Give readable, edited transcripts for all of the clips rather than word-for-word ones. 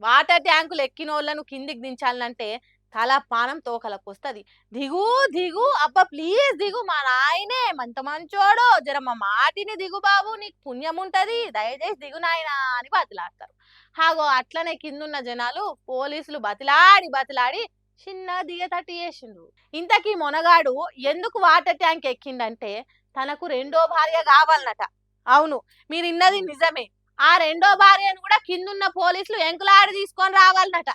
Water ట్యాంకులు ఎక్కిన వాళ్ళను కిందికి దించాలంటే తల పానం తోకలకు వస్తుంది. దిగు దిగు అబ్బా ప్లీజ్ దిగు, మా నాయనే మంత మంచోడో, జర మా మాటిని దిగు బాబు, నీకు పుణ్యం ఉంటది, దయచేసి దిగు నాయనా అని బతిలాడతారు. హాగో అట్లనే కిందున్న జనాలు పోలీసులు బతిలాడి బతిలాడి చిన్న దిగతట్టి చేసిండ్రు. ఇంతకీ మొనగాడు ఎందుకు వాటర్ ట్యాంక్ ఎక్కిండంటే తనకు రెండో భార్య కావాలన్నట. అవును, మీరు ఇన్నది నిజమే. ఆ రెండో భార్యను కూడా కిందున్న పోలీసులు ఎంకులాడి తీసుకొని రావాలన్నట.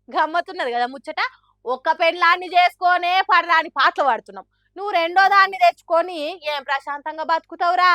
గమ్మతున్నది కదా ముచ్చట. ఒక్క పెళ్ళాన్ని చేసుకొనే పడరాని పాటలు పాడుతున్నాం. నువ్వు రెండో దాన్ని తెచ్చుకొని ఏం ప్రశాంతంగా బతుకుతావురా?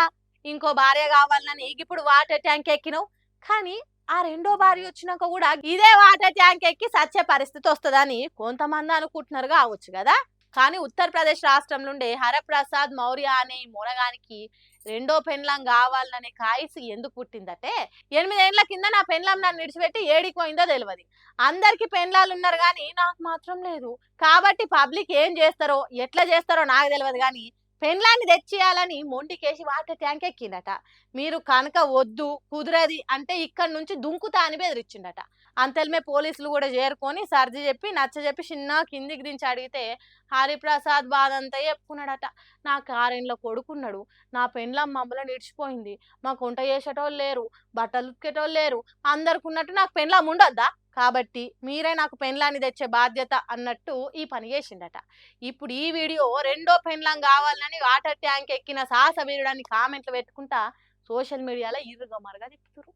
ఇంకో భార్య కావాలని ఇప్పుడు వాటర్ ట్యాంక్ ఎక్కినావు. కానీ ఆ రెండో భార్య వచ్చినాక కూడా ఇదే వాటర్ ట్యాంక్ ఎక్కి సచ్చే పరిస్థితి వస్తుందని కొంతమంది అనుకుంటున్నారు కావచ్చు కదా. కానీ ఉత్తరప్రదేశ్ రాష్ట్రం నుండి హరప్రసాద్ మౌర్య అనే ఈ మొనగానికి రెండో పెండ్లం కావాలనే కాయసి ఎందుకు పుట్టిందంటే 8 ఏళ్ల కింద నా పెండ్లం నన్ను విడిచిపెట్టి ఏడికి పోయిందో తెలియదు. అందరికి పెండ్లాలు ఉన్నారు కానీ నాకు మాత్రం లేదు. కాబట్టి పబ్లిక్ ఏం చేస్తారో ఎట్లా చేస్తారో నాకు తెలియదు కానీ పెండ్లాన్ని తెచ్చియాలని మొండికేసి వాటర్ ట్యాంక్ ఎక్కిండట. మీరు కనుక వద్దు కుదరది అంటే ఇక్కడ నుంచి దుంకుతా అని బెదిరించిండట. అంతలమే పోలీసులు కూడా చేరుకొని సర్ది చెప్పి నచ్చ చెప్పి చిన్న కిందికి దించి అడిగితే హరిప్రసాద్ బాధ అంతా చెప్పుకున్నాడట. నా కారేంట్లో కొడుకున్నాడు, నా పెండ్లం మమ్మల్ని నిడిచిపోయింది, మాకు వంట చేసేటోళ్ళు లేరు, బట్టలు ఉతికేటోళ్ళు లేరు, అందరికి ఉన్నట్టు నాకు పెండ్లం ఉండొద్దా, కాబట్టి మీరే నాకు పెండ్లాన్ని తెచ్చే బాధ్యత అన్నట్టు ఈ పని చేసిండట. ఇప్పుడు ఈ వీడియో రెండో పెండ్లం కావాలని వాటర్ ట్యాంక్ ఎక్కిన సాహస వీరుడని కామెంట్లు పెట్టుకుంటా సోషల్ మీడియాలో ఇరుగా మరగా తిప్పుతున్నారు.